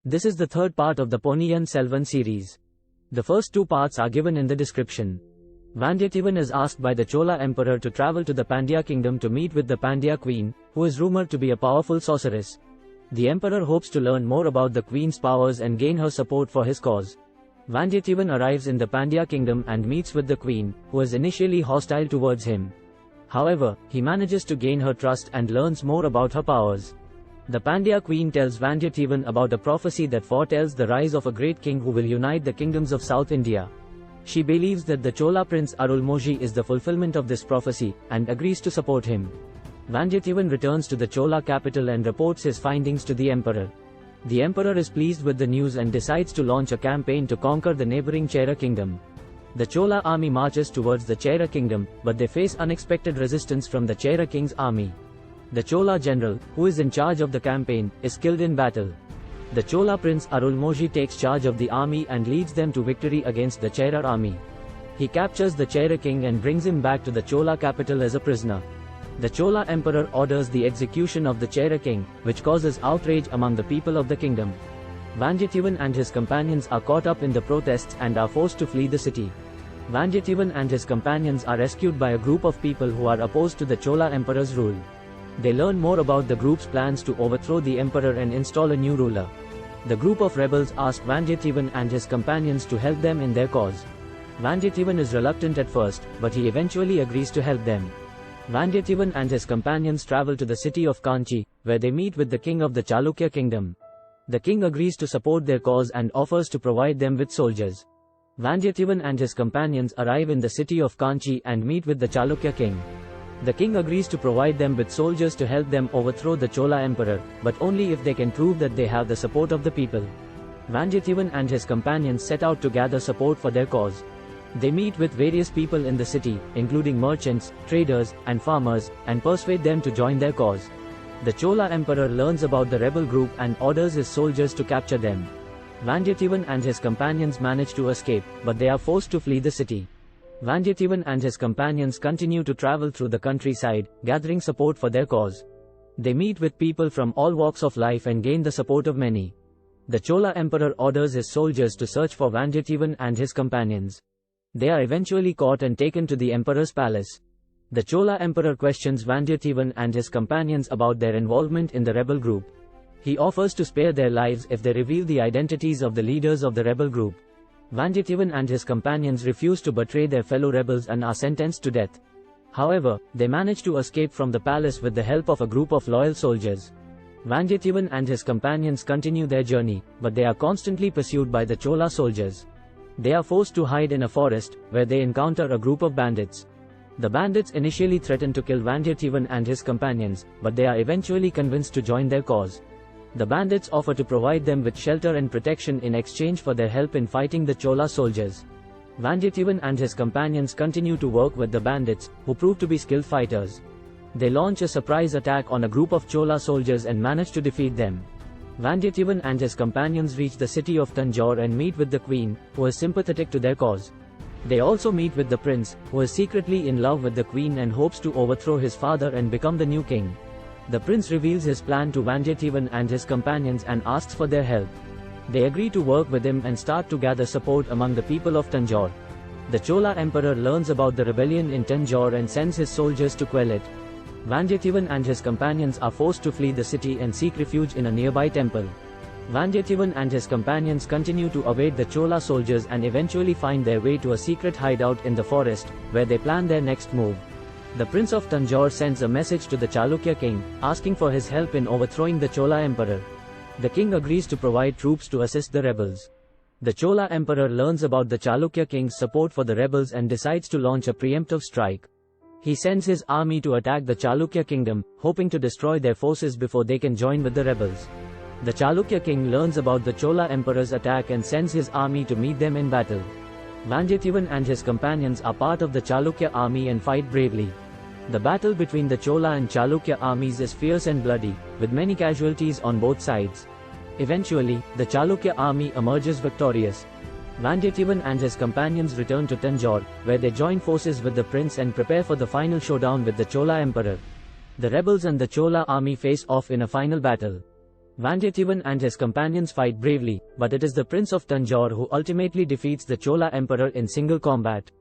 This is the third part of the Ponniyin Selvan series. The first two parts are given in the description. Vandiyathevan is asked by the Chola emperor to travel to the Pandya kingdom to meet with the Pandya queen, who is rumored to be a powerful sorceress. The emperor hopes to learn more about the queen's powers and gain her support for his cause. Vandiyathevan arrives in the Pandya kingdom and meets with the queen, who is initially hostile towards him. However, he manages to gain her trust and learns more about her powers. The Pandya queen tells Vandiyathevan about a prophecy that foretells the rise of a great king who will unite the kingdoms of South India. She believes that the Chola prince Arulmoji is the fulfillment of this prophecy, and agrees to support him. Vandiyathevan returns to the Chola capital and reports his findings to the emperor. The emperor is pleased with the news and decides to launch a campaign to conquer the neighboring Chera kingdom. The Chola army marches towards the Chera kingdom, but they face unexpected resistance from the Chera king's army. The Chola general, who is in charge of the campaign, is killed in battle. The Chola prince Arulmoji takes charge of the army and leads them to victory against the Chera army. He captures the Chera king and brings him back to the Chola capital as a prisoner. The Chola emperor orders the execution of the Chera king, which causes outrage among the people of the kingdom. Vandiyathevan and his companions are caught up in the protests and are forced to flee the city. Vandiyathevan and his companions are rescued by a group of people who are opposed to the Chola emperor's rule. They learn more about the group's plans to overthrow the emperor and install a new ruler. The group of rebels ask Vandiyathevan and his companions to help them in their cause. Vandiyathevan is reluctant at first, but he eventually agrees to help them. Vandiyathevan and his companions travel to the city of Kanchi, where they meet with the king of the Chalukya kingdom. The king agrees to support their cause and offers to provide them with soldiers. Vandiyathevan and his companions arrive in the city of Kanchi and meet with the Chalukya king. The king agrees to provide them with soldiers to help them overthrow the Chola emperor, but only if they can prove that they have the support of the people. Vandiyathevan and his companions set out to gather support for their cause. They meet with various people in the city, including merchants, traders, and farmers, and persuade them to join their cause. The Chola emperor learns about the rebel group and orders his soldiers to capture them. Vandiyathevan and his companions manage to escape, but they are forced to flee the city. Vandiyathevan and his companions continue to travel through the countryside, gathering support for their cause. They meet with people from all walks of life and gain the support of many. The Chola emperor orders his soldiers to search for Vandiyathevan and his companions. They are eventually caught and taken to the emperor's palace. The Chola emperor questions Vandiyathevan and his companions about their involvement in the rebel group. He offers to spare their lives if they reveal the identities of the leaders of the rebel group. Vandiyathevan and his companions refuse to betray their fellow rebels and are sentenced to death. However, they manage to escape from the palace with the help of a group of loyal soldiers. Vandiyathevan and his companions continue their journey, but they are constantly pursued by the Chola soldiers. They are forced to hide in a forest, where they encounter a group of bandits. The bandits initially threaten to kill Vandiyathevan and his companions, but they are eventually convinced to join their cause. The bandits offer to provide them with shelter and protection in exchange for their help in fighting the Chola soldiers. Vandiyathevan and his companions continue to work with the bandits, who prove to be skilled fighters. They launch a surprise attack on a group of Chola soldiers and manage to defeat them. Vandiyathevan and his companions reach the city of Tanjore and meet with the queen, who is sympathetic to their cause. They also meet with the prince, who is secretly in love with the queen and hopes to overthrow his father and become the new king. The prince reveals his plan to Vandiyathevan and his companions and asks for their help. They agree to work with him and start to gather support among the people of Tanjore. The Chola emperor learns about the rebellion in Tanjore and sends his soldiers to quell it. Vandiyathevan and his companions are forced to flee the city and seek refuge in a nearby temple. Vandiyathevan and his companions continue to evade the Chola soldiers and eventually find their way to a secret hideout in the forest, where they plan their next move. The prince of Tanjore sends a message to the Chalukya king, asking for his help in overthrowing the Chola emperor. The king agrees to provide troops to assist the rebels. The Chola emperor learns about the Chalukya king's support for the rebels and decides to launch a preemptive strike. He sends his army to attack the Chalukya kingdom, hoping to destroy their forces before they can join with the rebels. The Chalukya king learns about the Chola emperor's attack and sends his army to meet them in battle. Vandiyathevan and his companions are part of the Chalukya army and fight bravely. The battle between the Chola and Chalukya armies is fierce and bloody, with many casualties on both sides. Eventually, the Chalukya army emerges victorious. Vandiyathevan and his companions return to Tanjore, where they join forces with the prince and prepare for the final showdown with the Chola emperor. The rebels and the Chola army face off in a final battle. Vandiyathevan and his companions fight bravely, but it is the Prince of Tanjore who ultimately defeats the Chola emperor in single combat.